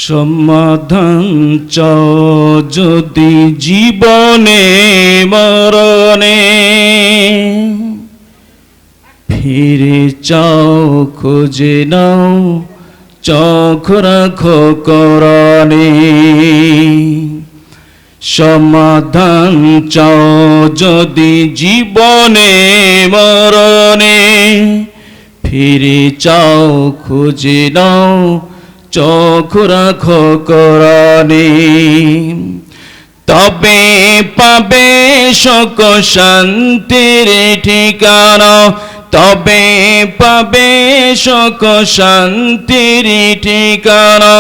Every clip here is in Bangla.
সমাধান চাও যদি জীবনে মরণে, ফিরে চাও খুঁজে নাও চোখ রাখো কোরআনে। সমাধান চাও যদি জীবনে মরণে, ফিরে চাও খুঁজে নাও চোখ রাখো কোরআনে। তবে পাবে সুখ শান্তির ঠিকানা, তবে পাবে সুখ শান্তির ঠিকানা,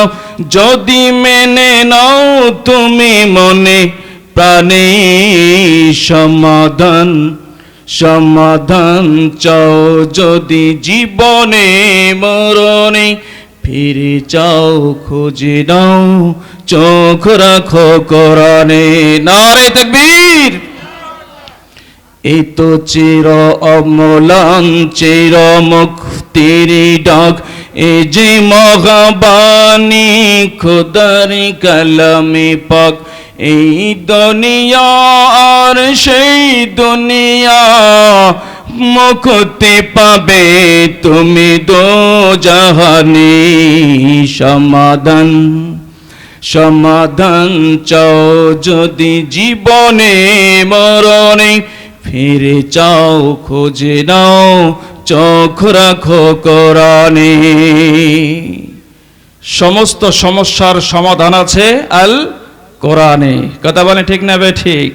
যদি মেনে নাও তুমি মনে প্রাণে। সমাধান সমাধান চাও যদি জীবনে মরণে, ফিরে চাও খুঁজে নাও চোখ রাখো কোরআনে। নারে তাকবীর। এই তো চির অমলান চির মুক্তির ডাক, এই যে মহাবাণী খোদার কালামে পাক। এই দুনিয়া আর সেই দুনিয়া, মুক্তি পাবে তুমি দোজাহানে। সমাধান সমাধান চাও যদি জীবনে মরণে, ফিরে চাও খুঁজে নাও চোখ রাখো কোরআনে। সমস্ত সমস্যার সমাধান আছে আল কোরআনে। কথা বলে ঠিক না বে ঠিক?